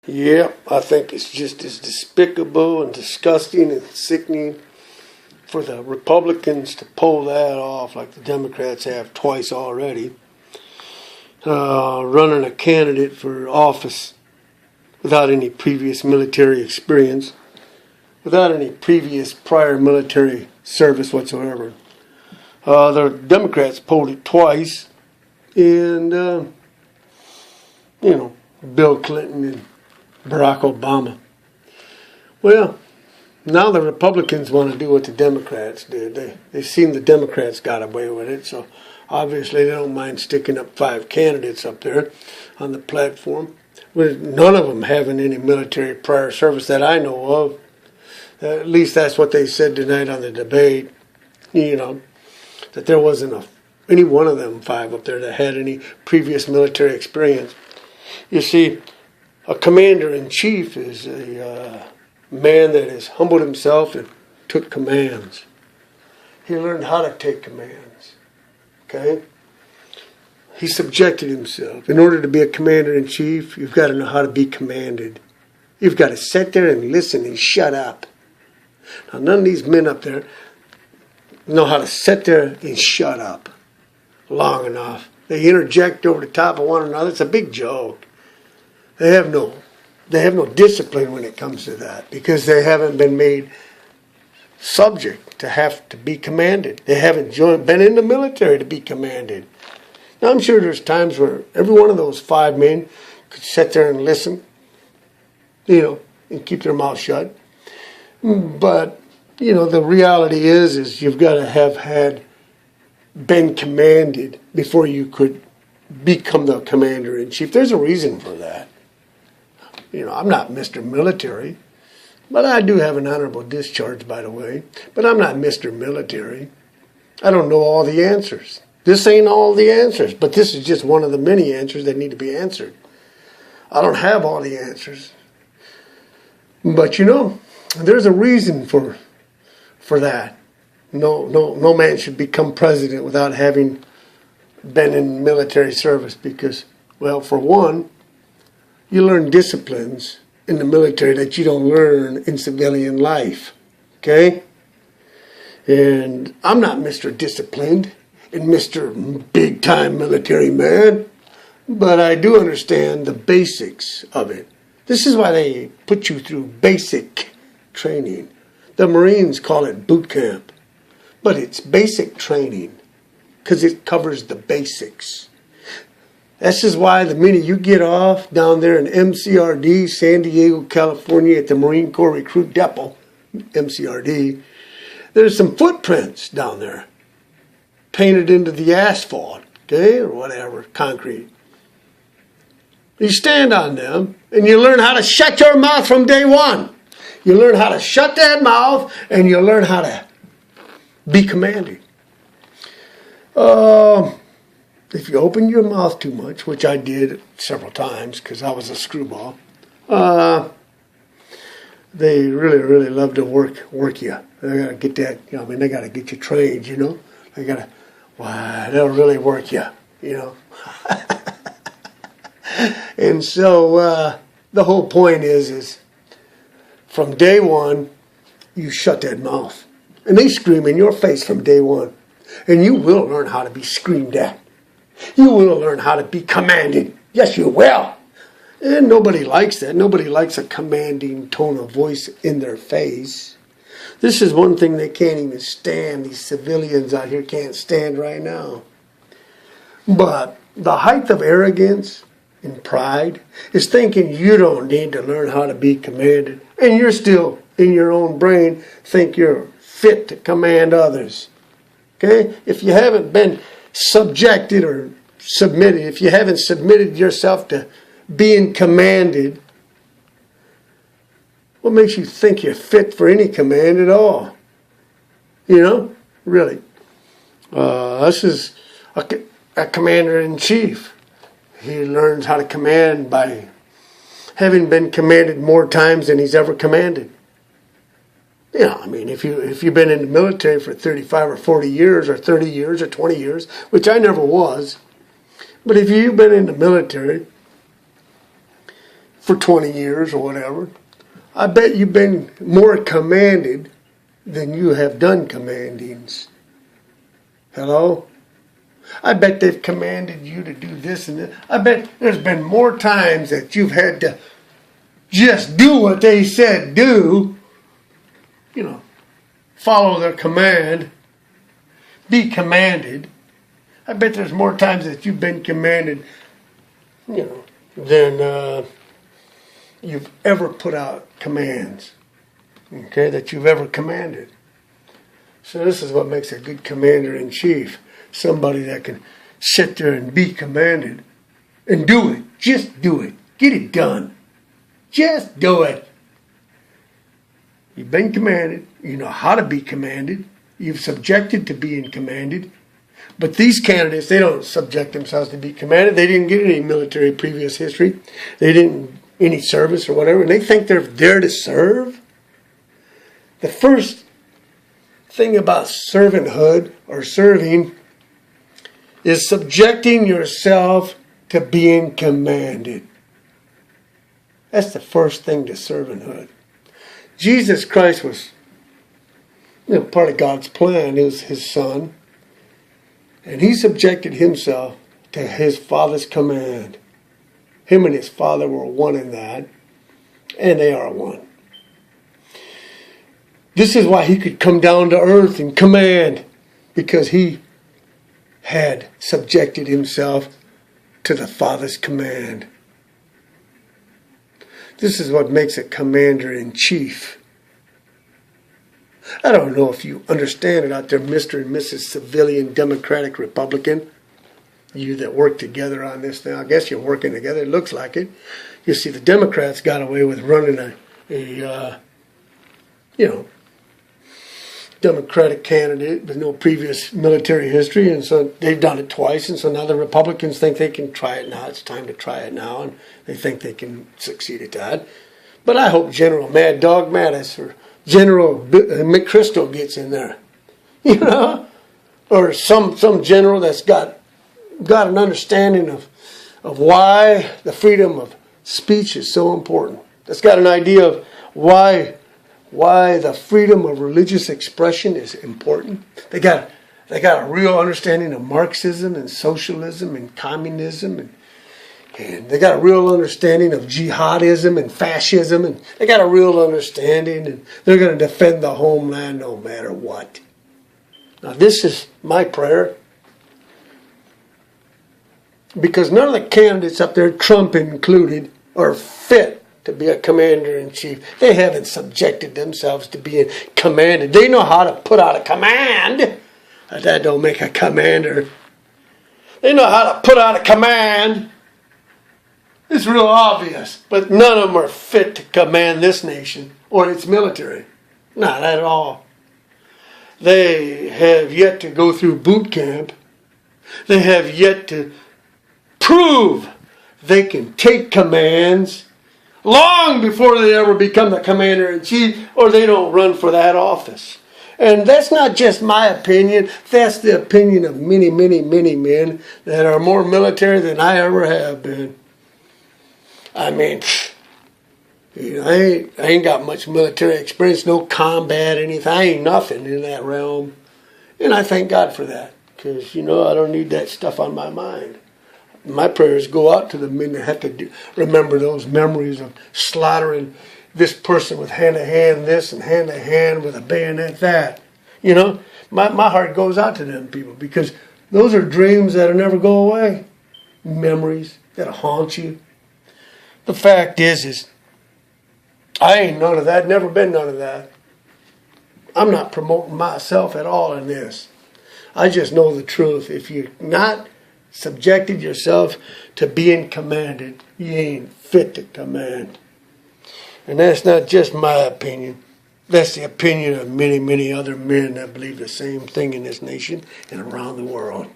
Yeah, I think it's just as despicable and disgusting and sickening for the Republicans to pull that off like the Democrats have twice already. Running a candidate for office without any previous military experience, without any previous prior military service whatsoever. The Democrats pulled it twice, and, Bill Clinton and Barack Obama. Well, now the Republicans want to do what the Democrats did. They've seen the Democrats got away with it, so obviously they don't mind sticking up 5 candidates up there on the platform, with none of them having any military prior service that I know of. At least that's what they said tonight on the debate, that there wasn't any one of them 5 up there that had any previous military experience. You see, a commander-in-chief is a man that has humbled himself and took commands. He learned how to take commands. Okay? He subjected himself. In order to be a commander-in-chief, you've got to know how to be commanded. You've got to sit there and listen and shut up. Now, none of these men up there know how to sit there and shut up long enough. They interject over the top of one another. It's a big joke. They have no discipline when it comes to that because they haven't been made subject to have to be commanded. They haven't been in the military to be commanded. Now, I'm sure there's times where every one of those 5 men could sit there and listen, and keep their mouth shut. But, the reality is you've got to have been commanded before you could become the commander-in-chief. There's a reason for that. I'm not Mr. Military, but I do have an honorable discharge, by the way. But I'm not Mr. Military. I don't know all the answers. This ain't all the answers, but this is just one of the many answers that need to be answered. I don't have all the answers. But there's a reason for that. No man should become president without having been in military service because, well, for one, you learn disciplines in the military that you don't learn in civilian life. Okay? And I'm not Mr. Disciplined and Mr. Big-time military man, but I do understand the basics of it. This is why they put you through basic training. The Marines call it boot camp, but it's basic training because it covers the basics. This is why the minute you get off down there in MCRD, San Diego, California, at the Marine Corps Recruit Depot, MCRD, there's some footprints down there painted into the asphalt, okay, or whatever, concrete. You stand on them and you learn how to shut your mouth from day one. You learn how to shut that mouth and you learn how to be commanding. If you open your mouth too much, which I did several times because I was a screwball, they really, really love to work you. They got to get that, they got to get you trained, They got to, they'll really work you, And so the whole point is from day one, you shut that mouth. And they scream in your face from day one. And you will learn how to be screamed at. You will learn how to be commanded. Yes, you will. And nobody likes that. Nobody likes a commanding tone of voice in their face. This is one thing they can't even stand. These civilians out here can't stand right now. But the height of arrogance and pride is thinking you don't need to learn how to be commanded. And you're still, in your own brain, think you're fit to command others. Okay? If you haven't been subjected or submitted, if you haven't submitted yourself to being commanded, what makes you think you're fit for any command at all? Really. This is a commander-in-chief. He learns how to command by having been commanded more times than he's ever commanded. If you've been in the military for 35 or 40 years or 30 years or 20 years, which I never was, but if you've been in the military for 20 years or whatever. I bet you've been more commanded than you have done commandings. Hello? I bet they've commanded you to do this and that. I bet there's been more times that you've had to just do what they said do. You know, follow their command. Be commanded. I bet there's more times that you've been commanded, than you've ever put out commands. Okay, that you've ever commanded. So this is what makes a good commander-in-chief. Somebody that can sit there and be commanded and do it. Just do it. Get it done. Just do it. You've been commanded. You know how to be commanded. You've subjected to being commanded. But these candidates, they don't subject themselves to be commanded. They didn't get any military previous history. They didn't any service or whatever. And they think they're there to serve. The first thing about servanthood or serving is subjecting yourself to being commanded. That's the first thing to servanthood. Jesus Christ was part of God's plan. It was his son. And he subjected himself to his Father's command. Him and his Father were one in that. And they are one. This is why he could come down to earth and command. Because he had subjected himself to the Father's command. This is what makes a commander-in-chief. I don't know if you understand it out there, Mr. and Mrs. Civilian Democratic Republican. You that work together on this now. I guess you're working together. It looks like it. You see, the Democrats got away with running a Democratic candidate with no previous military history. And so they've done it twice. And so now the Republicans think they can try it now. It's time to try it now. And they think they can succeed at that. But I hope General Mad Dog Mattis or General McChrystal gets in there, or some general that's got an understanding of why the freedom of speech is so important. That's got an idea of why the freedom of religious expression is important. They got a real understanding of Marxism and socialism and communism and they got a real understanding of jihadism and fascism, and they got a real understanding, and they're going to defend the homeland no matter what. Now, this is my prayer, because none of the candidates up there, Trump included, are fit to be a commander-in-chief. They haven't subjected themselves to being commanded. They know how to put out a command. That don't make a commander. They know how to put out a command. It's real obvious, but none of them are fit to command this nation or its military. Not at all. They have yet to go through boot camp. They have yet to prove they can take commands long before they ever become the commander-in-chief, or they don't run for that office. And that's not just my opinion. That's the opinion of many, many, many men that are more military than I ever have been. I mean, I ain't got much military experience, no combat, anything. I ain't nothing in that realm. And I thank God for that, because, I don't need that stuff on my mind. My prayers go out to the men that have to remember those memories of slaughtering this person with hand-to-hand this and hand-to-hand with a bayonet that. My heart goes out to them people, because those are dreams that'll never go away. Memories that'll haunt you. The fact is I ain't none of that, never been none of that. I'm not promoting myself at all in this. I just know the truth. If you're not subjected yourself to being commanded, you ain't fit to command. And that's not just my opinion. That's the opinion of many, many other men that believe the same thing in this nation and around the world.